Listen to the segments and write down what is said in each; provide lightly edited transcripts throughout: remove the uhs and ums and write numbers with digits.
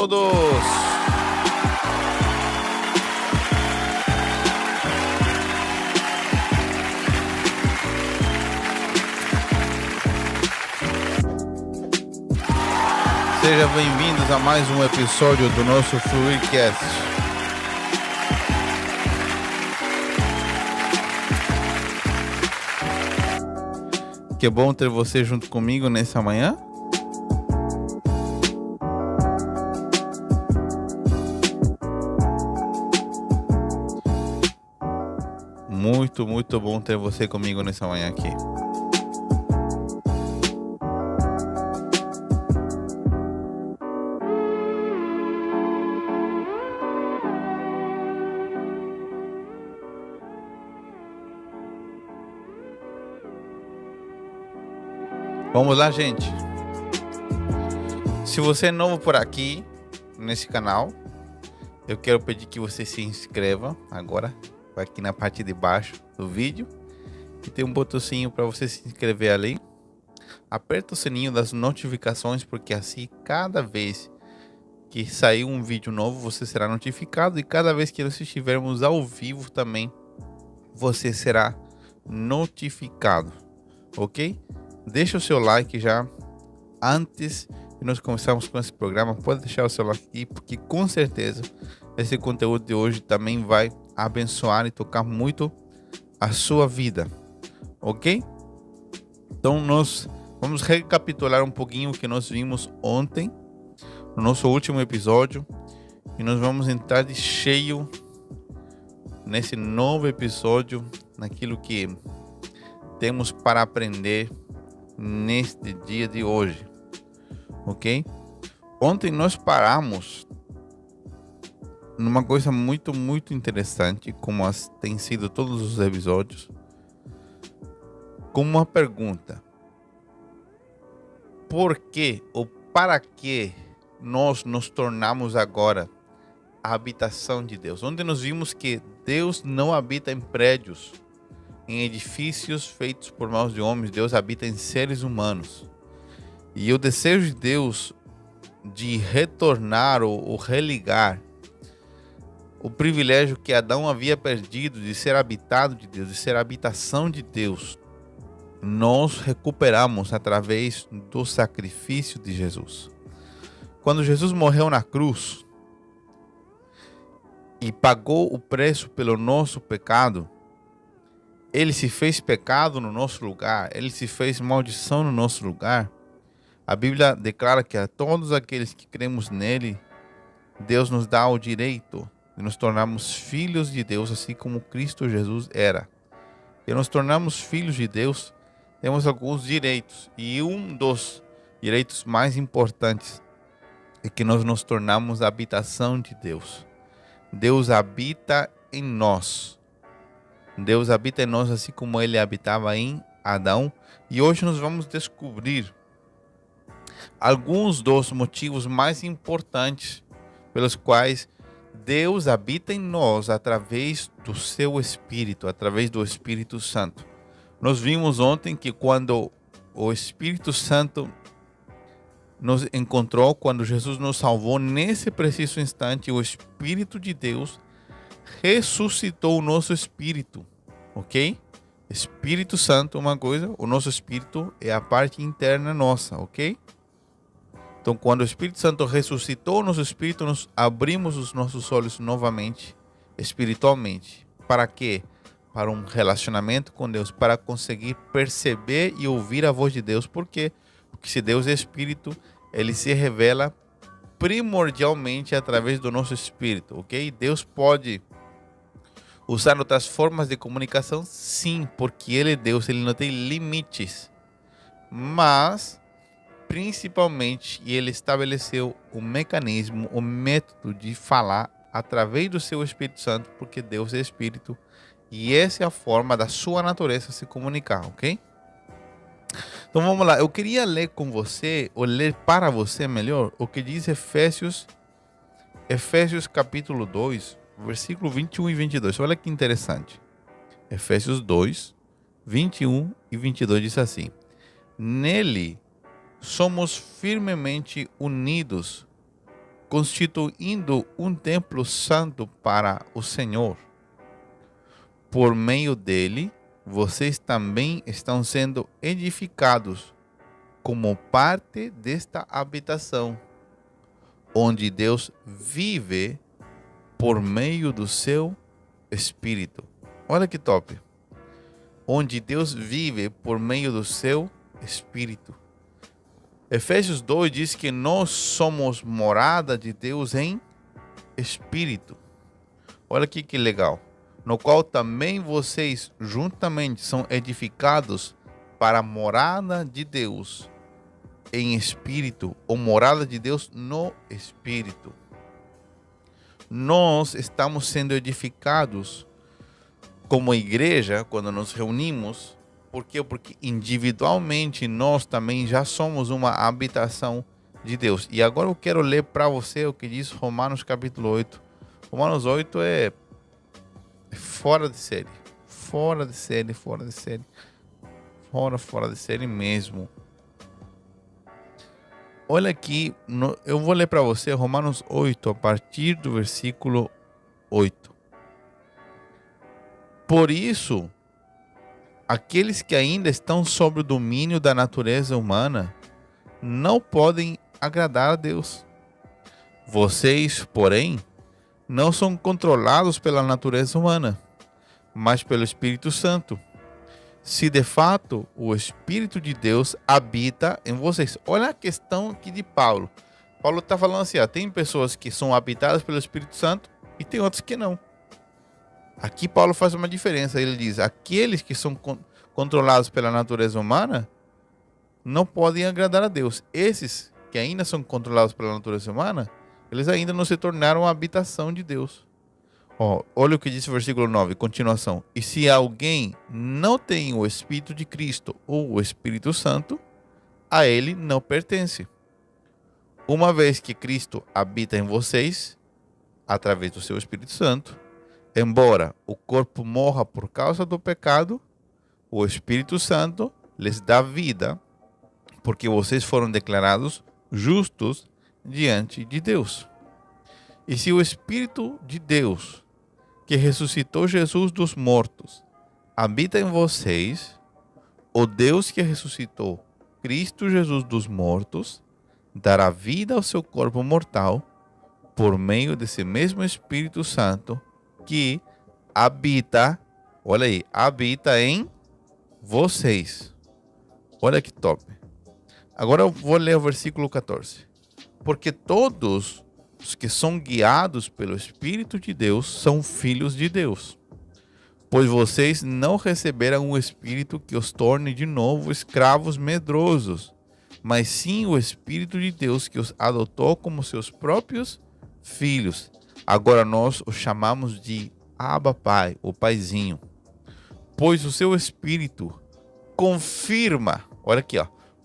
todos! Sejam bem-vindos a mais um episódio do nosso Fluircast. Que bom ter você junto comigo nessa manhã. Muito bom ter você comigo nessa manhã aqui. Vamos lá, gente. Se você é novo por aqui, nesse canal, eu quero pedir que você se inscreva agora, aqui na parte de baixo do vídeo. E tem um botãozinho para você se inscrever ali. Aperta o sininho das notificações, porque assim, cada vez que sair um vídeo novo, você será notificado. E cada vez que nós estivermos ao vivo também, você será notificado, ok? Deixa o seu like já antes de nós começarmos com esse programa. Pode deixar o seu like aqui, porque com certeza esse conteúdo de hoje também vai abençoar e tocar muito a sua vida, ok? Então nós vamos recapitular um pouquinho o que nós vimos ontem no nosso último episódio, e nós vamos entrar de cheio nesse novo episódio, naquilo que temos para aprender neste dia de hoje, ok? Ontem nós paramos numa coisa muito interessante, como tem sido todos os episódios, com uma pergunta: por que ou para que nós nos tornamos agora a habitação de Deus? Onde nós vimos que Deus não habita em prédios, em edifícios feitos por mãos de homens. Deus habita em seres humanos. E o desejo de Deus de retornar ou religar o privilégio que Adão havia perdido de ser habitado de Deus, de ser a habitação de Deus, nós recuperamos através do sacrifício de Jesus. Quando Jesus morreu na cruz e pagou o preço pelo nosso pecado, ele se fez pecado no nosso lugar, ele se fez maldição no nosso lugar. A Bíblia declara que a todos aqueles que cremos nele, Deus nos dá o direito de nos tornarmos filhos de Deus, assim como Cristo Jesus era. E nos tornamos filhos de Deus, temos alguns direitos, e um dos direitos mais importantes é que nós nos tornamos a habitação de Deus. Deus habita em nós. Deus habita em nós assim como ele habitava em Adão. E hoje nós vamos descobrir alguns dos motivos mais importantes pelos quais Deus habita em nós através do seu Espírito, através do Espírito Santo. Nós vimos ontem que quando o Espírito Santo nos encontrou, quando Jesus nos salvou, nesse preciso instante, o Espírito de Deus ressuscitou o nosso espírito, ok? Espírito Santo é uma coisa, o nosso espírito é a parte interna nossa, ok? Então, quando o Espírito Santo ressuscitou o nosso espírito, nós abrimos os nossos olhos novamente, espiritualmente. Para quê? Para um relacionamento com Deus, para conseguir perceber e ouvir a voz de Deus. Por quê? Porque se Deus é espírito, ele se revela primordialmente através do nosso espírito, ok? Deus pode usar outras formas de comunicação, sim, porque ele é Deus, ele não tem limites. Mas principalmente, ele estabeleceu o mecanismo, o método de falar através do seu Espírito Santo, porque Deus é Espírito e essa é a forma da sua natureza se comunicar, ok? Então vamos lá, eu queria ler com você, ou ler para você melhor, o que diz Efésios capítulo 2, versículo 21 e 22. Olha que interessante. Efésios 2, 21 e 22 diz assim: nele somos firmemente unidos constituindo um templo santo para o Senhor. Por meio dele, vocês também estão sendo edificados como parte desta habitação, onde Deus vive por meio do seu Espírito. Olha que top! Onde Deus vive por meio do seu Espírito. Efésios 2 diz que nós somos morada de Deus em Espírito. Olha aqui que legal. No qual também vocês juntamente são edificados para a morada de Deus em Espírito, ou morada de Deus no Espírito. Nós estamos sendo edificados como igreja quando nos reunimos. Por quê? Porque individualmente nós também já somos uma habitação de Deus. E agora eu quero ler para você o que diz Romanos capítulo 8. Romanos 8 é fora de série. Fora de série, fora de série. Fora de série mesmo. Olha aqui, eu vou ler para você Romanos 8, a partir do versículo 8. Por isso, aqueles que ainda estão sob o domínio da natureza humana não podem agradar a Deus. Vocês, porém, não são controlados pela natureza humana, mas pelo Espírito Santo. Se de fato o Espírito de Deus habita em vocês. Olha a questão aqui de Paulo. Paulo está falando assim, tem pessoas que são habitadas pelo Espírito Santo e tem outras que não. Aqui Paulo faz uma diferença. Ele diz, aqueles que são controlados pela natureza humana não podem agradar a Deus. Esses que ainda são controlados pela natureza humana, eles ainda não se tornaram a habitação de Deus. Olha o que diz o versículo 9, continuação. E se alguém não tem o Espírito de Cristo ou o Espírito Santo, a ele não pertence. Uma vez que Cristo habita em vocês, através do seu Espírito Santo, embora o corpo morra por causa do pecado, o Espírito Santo lhes dá vida, porque vocês foram declarados justos diante de Deus. E se o Espírito de Deus, que ressuscitou Jesus dos mortos, habita em vocês, o Deus que ressuscitou Cristo Jesus dos mortos, dará vida ao seu corpo mortal por meio desse mesmo Espírito Santo que habita, olha aí, habita em vocês. Olha que top. Agora eu vou ler o versículo 14. Porque todos os que são guiados pelo Espírito de Deus são filhos de Deus. Pois vocês não receberam um espírito que os torne de novo escravos medrosos, mas sim o Espírito de Deus que os adotou como seus próprios filhos. Agora nós os chamamos de Abba Pai, o Paizinho. Pois o seu Espírito confirma, olha aqui,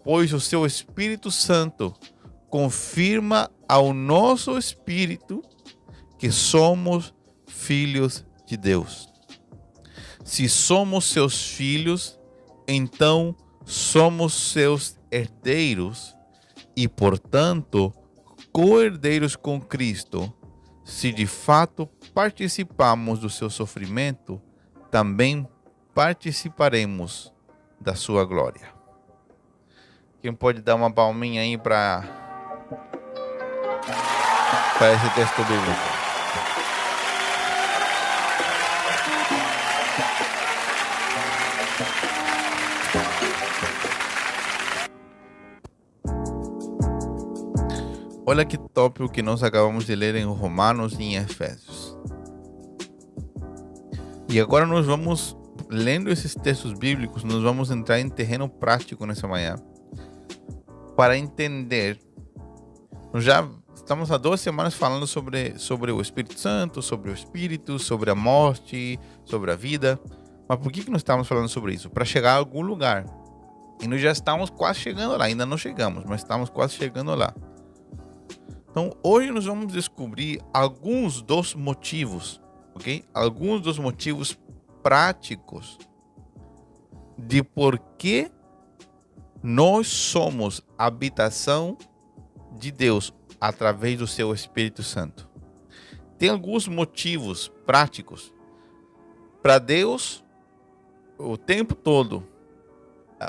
pois o seu Espírito Santo confirma ao nosso espírito que somos filhos de Deus. Se somos seus filhos, então somos seus herdeiros e, portanto, co-herdeiros com Cristo. Se de fato participamos do seu sofrimento, também participaremos da sua glória. Quem pode dar uma palminha aí para esse texto bíblico? Olha que top o que nós acabamos de ler em Romanos e em Efésios. E agora nós vamos, lendo esses textos bíblicos, nós vamos entrar em terreno prático nessa manhã para entender. Nós já estamos há 2 semanas falando sobre o Espírito Santo, sobre o Espírito, sobre a morte, sobre a vida. Mas por que nós estamos falando sobre isso? Para chegar a algum lugar. E nós já estamos quase chegando lá. Ainda não chegamos, mas estamos quase chegando lá. Então, hoje nós vamos descobrir alguns dos motivos, ok? Alguns dos motivos práticos de por que nós somos habitação de Deus, através do seu Espírito Santo. Tem alguns motivos práticos para Deus o tempo todo.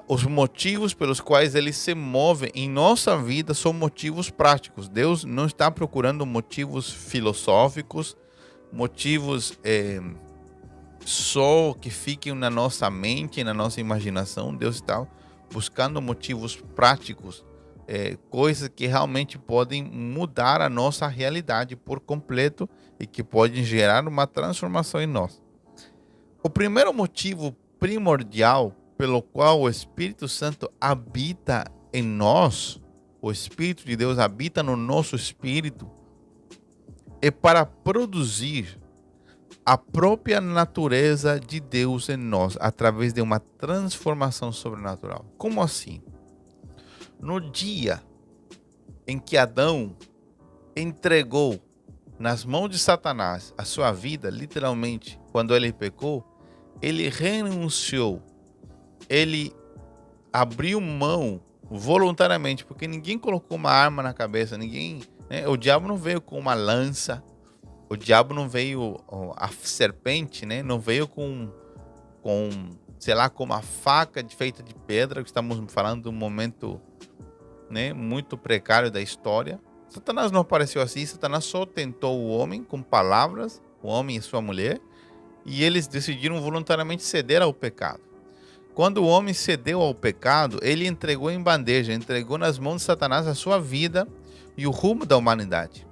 Os motivos pelos quais ele se move em nossa vida são motivos práticos. Deus não está procurando motivos filosóficos, motivos só que fiquem na nossa mente, na nossa imaginação. Deus está buscando motivos práticos, coisas que realmente podem mudar a nossa realidade por completo e que podem gerar uma transformação em nós. O primeiro motivo primordial pelo qual o Espírito Santo habita em nós, o Espírito de Deus habita no nosso espírito, é para produzir a própria natureza de Deus em nós, através de uma transformação sobrenatural. Como assim? No dia em que Adão entregou nas mãos de Satanás a sua vida, literalmente, quando ele pecou, ele renunciou. Ele abriu mão voluntariamente, porque ninguém colocou uma arma na cabeça, o diabo não veio com uma lança, o diabo não veio, a serpente, não veio com com uma faca feita de pedra. Estamos falando de um momento, muito precário da história. Satanás não apareceu assim. Satanás só tentou o homem com palavras, o homem e sua mulher, e eles decidiram voluntariamente ceder ao pecado. Quando o homem cedeu ao pecado, ele entregou em bandeja, entregou nas mãos de Satanás a sua vida e o rumo da humanidade.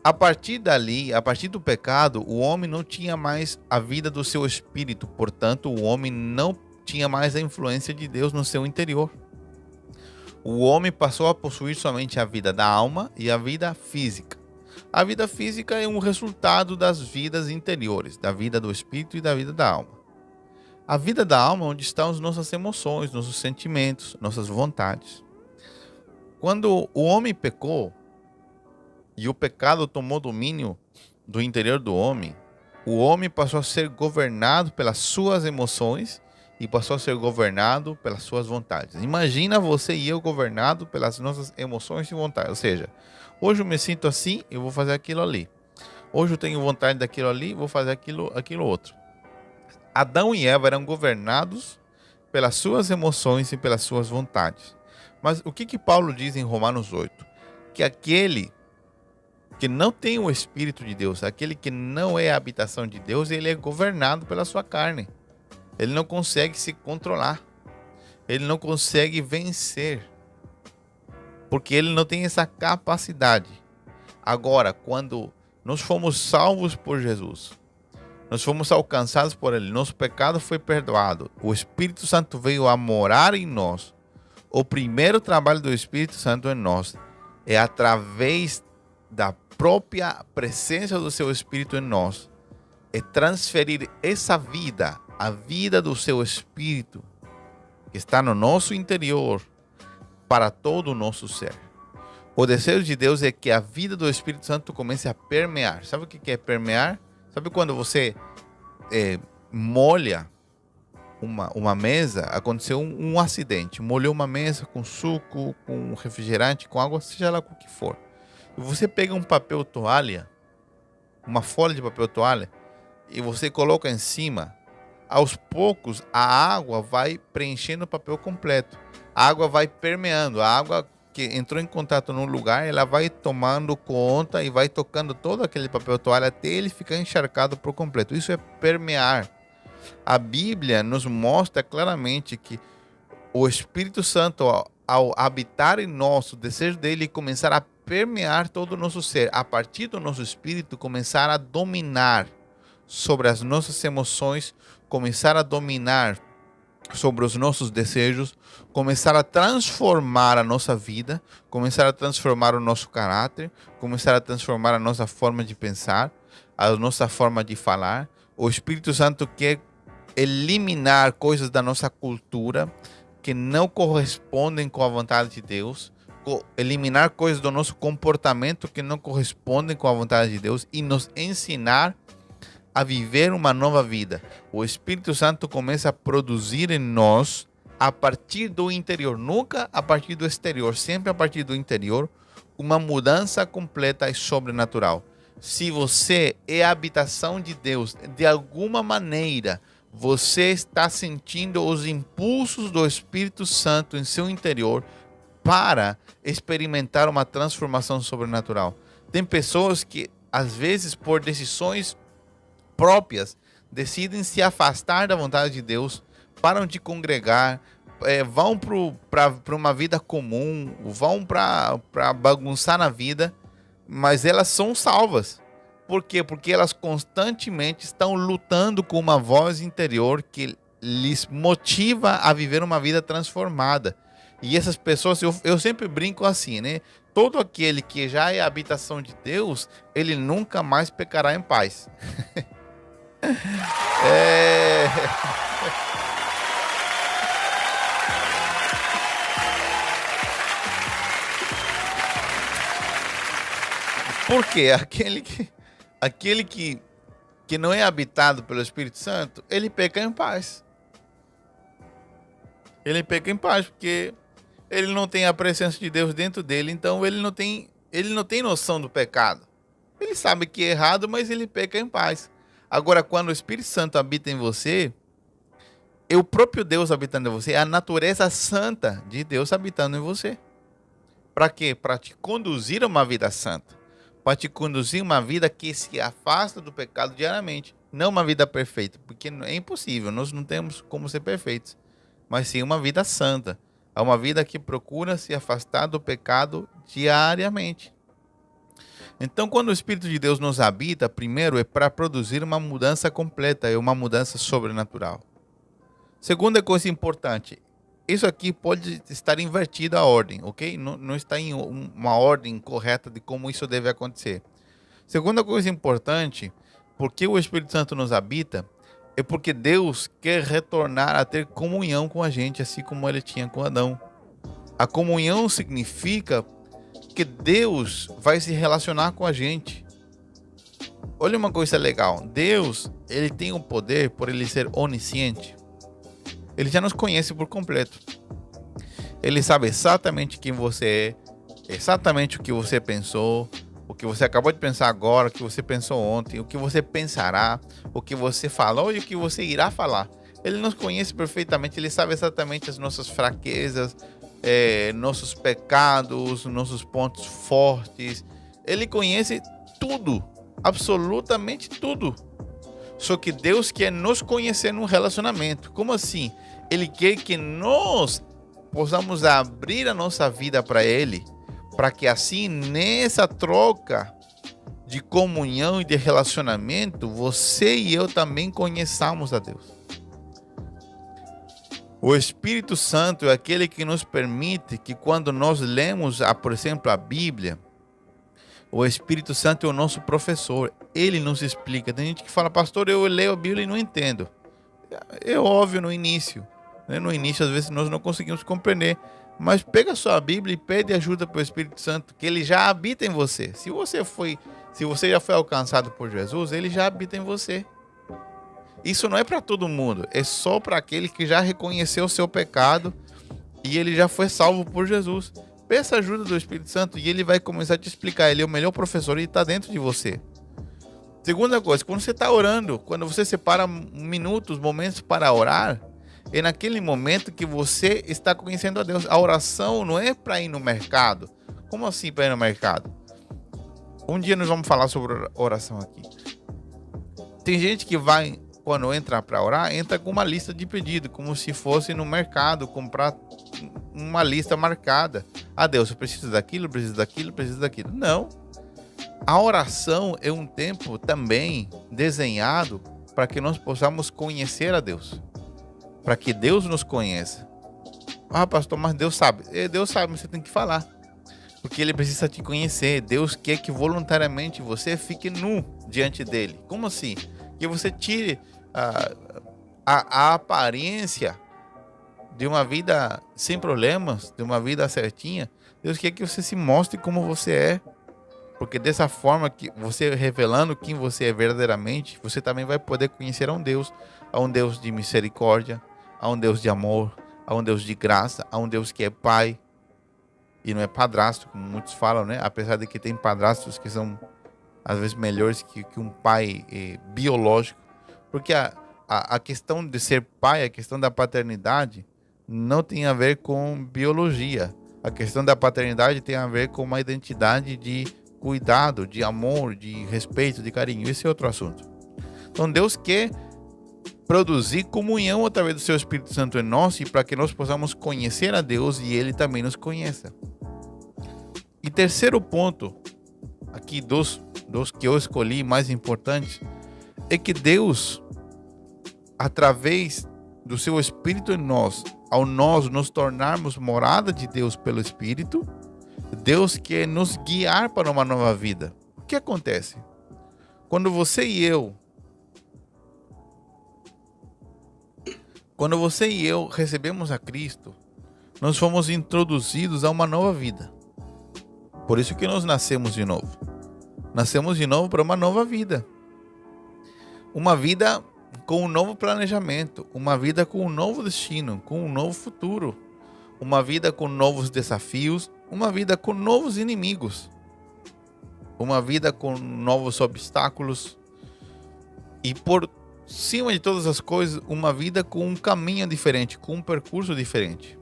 A partir dali, a partir do pecado, o homem não tinha mais a vida do seu espírito. Portanto, o homem não tinha mais a influência de Deus no seu interior. O homem passou a possuir somente a vida da alma e a vida física. A vida física é um resultado das vidas interiores, da vida do espírito e da vida da alma. A vida da alma é onde estão as nossas emoções, nossos sentimentos, nossas vontades. Quando o homem pecou e o pecado tomou domínio do interior do homem, o homem passou a ser governado pelas suas emoções e passou a ser governado pelas suas vontades. Imagina você e eu governado pelas nossas emoções e vontades. Ou seja, hoje eu me sinto assim, eu vou fazer aquilo ali. Hoje eu tenho vontade daquilo ali, vou fazer aquilo outro. Adão e Eva eram governados pelas suas emoções e pelas suas vontades. Mas o que Paulo diz em Romanos 8? Que aquele que não tem o Espírito de Deus, aquele que não é a habitação de Deus, ele é governado pela sua carne. Ele não consegue se controlar. Ele não consegue vencer. Porque ele não tem essa capacidade. Agora, quando nós fomos salvos por Jesus, nós fomos alcançados por Ele, nosso pecado foi perdoado, o Espírito Santo veio a morar em nós. O primeiro trabalho do Espírito Santo em nós é através da própria presença do seu Espírito em nós, é transferir essa vida, a vida do seu Espírito, que está no nosso interior, para todo o nosso ser. O desejo de Deus é que a vida do Espírito Santo comece a permear. Sabe o que é permear? Sabe quando você molha uma mesa? Aconteceu um acidente, molhou uma mesa com suco, com refrigerante, com água, seja lá com o que for. E você pega um papel toalha, uma folha de papel toalha, e você coloca em cima. Aos poucos, a água vai preenchendo o papel completo. A água vai permeando. A água que entrou em contato num lugar, ela vai tomando conta e vai tocando todo aquele papel toalha até ele ficar encharcado por completo. Isso é permear. A Bíblia nos mostra claramente que o Espírito Santo, ao habitar em nós, o desejo dele é começar a permear todo o nosso ser. A partir do nosso espírito, começar a dominar sobre as nossas emoções, começar a dominar sobre os nossos desejos, começar a transformar a nossa vida, começar a transformar o nosso caráter, começar a transformar a nossa forma de pensar, a nossa forma de falar. O Espírito Santo quer eliminar coisas da nossa cultura que não correspondem com a vontade de Deus, eliminar coisas do nosso comportamento que não correspondem com a vontade de Deus e nos ensinar a viver uma nova vida. O Espírito Santo começa a produzir em nós a partir do interior, nunca a partir do exterior, sempre a partir do interior, uma mudança completa e sobrenatural. Se você é a habitação de Deus, de alguma maneira, você está sentindo os impulsos do Espírito Santo em seu interior para experimentar uma transformação sobrenatural. Tem pessoas que, às vezes, por decisões próprias, decidem se afastar da vontade de Deus, param de congregar, vão para uma vida comum, vão para bagunçar na vida, mas elas são salvas. Por quê? Porque elas constantemente estão lutando com uma voz interior que lhes motiva a viver uma vida transformada. E essas pessoas, eu sempre brinco assim, né? Todo aquele que já é a habitação de Deus, ele nunca mais pecará em paz. Por quê? Aquele que não é habitado pelo Espírito Santo, ele peca em paz. Ele peca em paz porque ele não tem a presença de Deus dentro dele, então ele não tem noção do pecado. Ele sabe que é errado, mas ele peca em paz. Agora, quando o Espírito Santo habita em você, é o próprio Deus habitando em você, é a natureza santa de Deus habitando em você. Para quê? Para te conduzir a uma vida santa. Para te conduzir a uma vida que se afasta do pecado diariamente. Não uma vida perfeita, porque é impossível, nós não temos como ser perfeitos. Mas sim uma vida santa. É uma vida que procura se afastar do pecado diariamente. Então, quando o Espírito de Deus nos habita, primeiro é para produzir uma mudança completa, é uma mudança sobrenatural. Segunda coisa importante, isso aqui pode estar invertido a ordem, ok? Não está em uma ordem correta de como isso deve acontecer. Segunda coisa importante, porque o Espírito Santo nos habita, é porque Deus quer retornar a ter comunhão com a gente, assim como ele tinha com Adão. A comunhão significa que Deus vai se relacionar com a gente. Olha uma coisa legal. Deus, ele tem o poder por ele ser onisciente. Ele já nos conhece por completo. Ele sabe exatamente quem você é, exatamente o que você pensou, o que você acabou de pensar agora, o que você pensou ontem, o que você pensará, o que você falou e o que você irá falar. Ele nos conhece perfeitamente, ele sabe exatamente as nossas fraquezas, nossos pecados, nossos pontos fortes. Ele conhece tudo, absolutamente tudo. Só que Deus quer nos conhecer num relacionamento. Como assim? Ele quer que nós possamos abrir a nossa vida para Ele, para que assim, nessa troca de comunhão e de relacionamento, você e eu também conheçamos a Deus. O Espírito Santo é aquele que nos permite que, quando nós lemos, por exemplo, a Bíblia, o Espírito Santo é o nosso professor. Ele nos explica. Tem gente que fala, pastor, eu leio a Bíblia e não entendo. É óbvio no início. Né? No início, às vezes, nós não conseguimos compreender. Mas pega a sua Bíblia e pede ajuda para o Espírito Santo, que ele já habita em você. Se você já foi alcançado por Jesus, ele já habita em você. Isso não é para todo mundo, é só para aquele que já reconheceu o seu pecado e ele já foi salvo por Jesus. Peça ajuda do Espírito Santo e ele vai começar a te explicar. Ele é o melhor professor e está dentro de você. Segunda coisa, quando você está orando, quando você separa minutos, momentos para orar, é naquele momento que você está conhecendo a Deus. A oração não é para ir no mercado. Como assim para ir no mercado? Um dia nós vamos falar sobre oração aqui. Tem gente que vai, quando entra para orar, entra com uma lista de pedido, como se fosse no mercado, comprar uma lista marcada. Ah, Deus, eu preciso daquilo, preciso daquilo, preciso daquilo. Não. A oração é um tempo também desenhado para que nós possamos conhecer a Deus. Para que Deus nos conheça. Ah, pastor, mas Deus sabe. Deus sabe, mas você tem que falar. Porque Ele precisa te conhecer. Deus quer que voluntariamente você fique nu diante dEle. Como assim? Que você tire a aparência de uma vida sem problemas, de uma vida certinha. Deus quer que você se mostre como você é. Porque dessa forma, que você revelando quem você é verdadeiramente, você também vai poder conhecer a um Deus de misericórdia, a um Deus de amor, a um Deus de graça, a um Deus que é Pai. e não é padrasto, como muitos falam, né? Apesar de que tem padrastos que são às vezes melhores que um pai biológico, porque a questão de ser pai, a questão da paternidade, não tem a ver com biologia. A questão da paternidade tem a ver com uma identidade de cuidado, de amor, de respeito, de carinho. Esse é outro assunto. Então Deus quer produzir comunhão através do seu Espírito Santo em nós, e para que nós possamos conhecer a Deus e Ele também nos conheça. E terceiro ponto, aqui dos que eu escolhi mais importantes, é que Deus, através do seu Espírito em nós, ao nós nos tornarmos morada de Deus pelo Espírito, Deus quer nos guiar para uma nova vida. O que acontece? Quando você e eu recebemos a Cristo, nós fomos introduzidos a uma nova vida. Por isso que nós nascemos de novo. Nascemos de novo para uma nova vida. Uma vida com um novo planejamento, uma vida com um novo destino, com um novo futuro, uma vida com novos desafios, uma vida com novos inimigos, uma vida com novos obstáculos e, por cima de todas as coisas, uma vida com um caminho diferente, com um percurso diferente.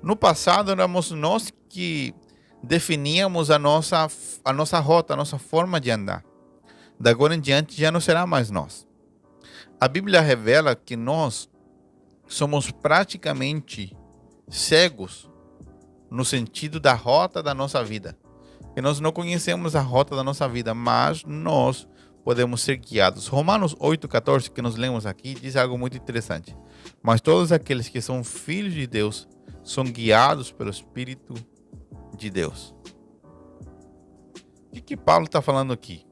No passado, éramos nós que definíamos a nossa rota, a nossa forma de andar. Da agora em diante já não será mais nós. A Bíblia revela que nós somos praticamente cegos no sentido da rota da nossa vida. Que nós não conhecemos a rota da nossa vida, mas nós podemos ser guiados. Romanos 8,14, que nós lemos aqui, diz algo muito interessante. Mas todos aqueles que são filhos de Deus são guiados pelo Espírito de Deus. O que Paulo está falando aqui?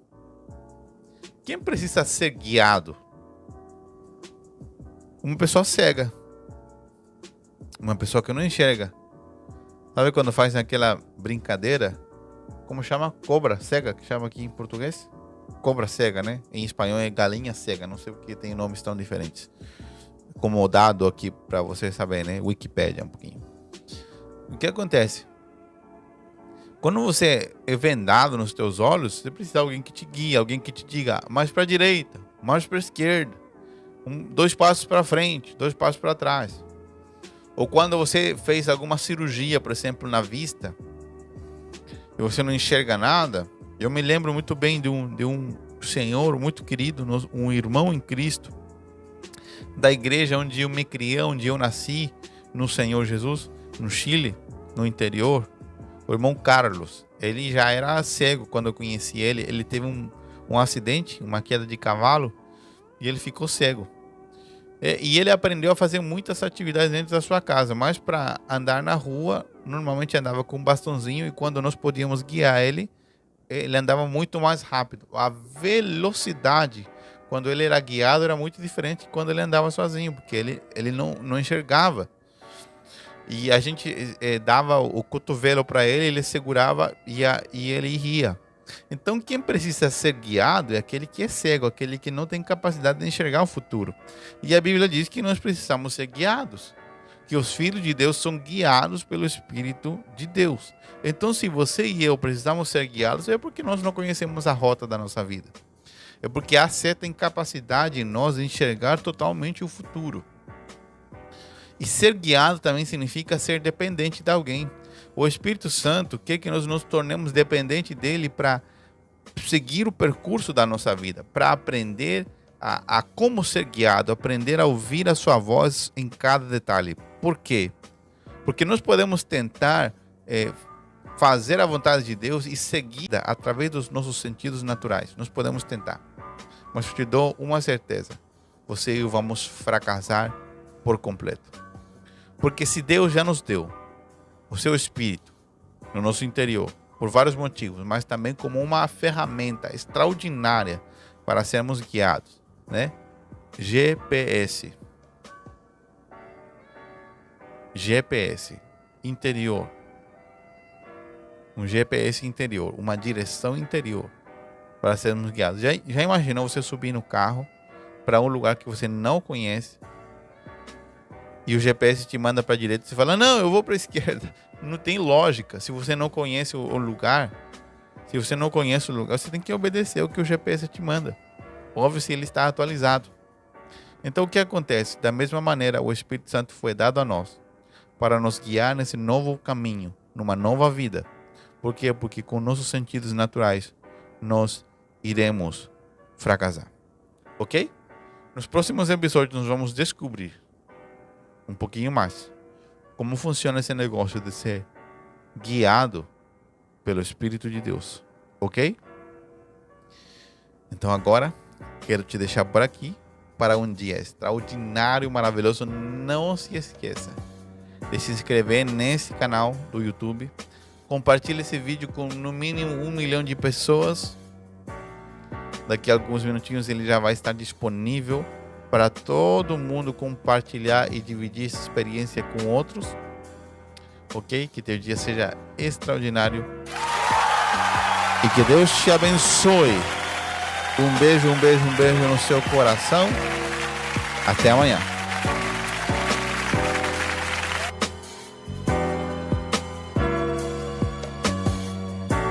Quem precisa ser guiado? Uma pessoa cega. Uma pessoa que não enxerga. Sabe quando fazem aquela brincadeira? Como chama? Cobra cega, que chama aqui em português? Cobra cega, né? Em espanhol é galinha cega. Não sei porque tem nomes tão diferentes. Como dado aqui para vocês saberem, né? Wikipédia um pouquinho. O que acontece? Quando você é vendado nos teus olhos, você precisa de alguém que te guie, alguém que te diga mais para a direita, mais para a esquerda, 2 passos para frente, 2 passos para trás. Ou quando você fez alguma cirurgia, por exemplo, na vista, e você não enxerga nada. Eu me lembro muito bem de um senhor muito querido, um irmão em Cristo, da igreja onde eu me criei, onde eu nasci, no Senhor Jesus, no Chile, no interior. O irmão Carlos, ele já era cego quando eu conheci ele. Ele teve um acidente, uma queda de cavalo, e ele ficou cego. E ele aprendeu a fazer muitas atividades dentro da sua casa, mas para andar na rua, normalmente andava com um bastãozinho, e quando nós podíamos guiar ele andava muito mais rápido. A velocidade, quando ele era guiado, era muito diferente de quando ele andava sozinho, porque ele não enxergava. E a gente dava o cotovelo para ele segurava e ele ria. Então quem precisa ser guiado é aquele que é cego, aquele que não tem capacidade de enxergar o futuro. E a Bíblia diz que nós precisamos ser guiados, que os filhos de Deus são guiados pelo Espírito de Deus. Então se você e eu precisamos ser guiados, é porque nós não conhecemos a rota da nossa vida. É porque há certa incapacidade em nós de enxergar totalmente o futuro. E ser guiado também significa ser dependente de alguém. O Espírito Santo quer que nós nos tornemos dependentes dele para seguir o percurso da nossa vida, para aprender a como ser guiado, aprender a ouvir a sua voz em cada detalhe. Por quê? Porque nós podemos tentar fazer a vontade de Deus e seguida através dos nossos sentidos naturais. Nós podemos tentar. Mas eu te dou uma certeza. Você e eu vamos fracassar por completo. Porque se Deus já nos deu o seu Espírito no nosso interior, por vários motivos, mas também como uma ferramenta extraordinária para sermos guiados, né? GPS interior. Um GPS interior, uma direção interior para sermos guiados. Já imaginou você subir no carro para um lugar que você não conhece e o GPS te manda para a direita e você fala, não, eu vou para a esquerda. Não tem lógica. Se você não conhece o lugar, você tem que obedecer o que o GPS te manda. Óbvio, se ele está atualizado. Então, o que acontece? Da mesma maneira, o Espírito Santo foi dado a nós para nos guiar nesse novo caminho, numa nova vida. Por quê? Porque com nossos sentidos naturais, nós iremos fracassar. Ok? Nos próximos episódios, nós vamos descobrir um pouquinho mais como funciona esse negócio de ser guiado pelo Espírito de Deus. Ok? Então agora, quero te deixar por aqui para um dia extraordinário e maravilhoso. Não se esqueça de se inscrever nesse canal do YouTube. Compartilhe esse vídeo com no mínimo 1 milhão de pessoas. Daqui a alguns minutinhos ele já vai estar disponível para todo mundo compartilhar e dividir essa experiência com outros. Ok? Que teu dia seja extraordinário. E que Deus te abençoe. Um beijo no seu coração. Até amanhã.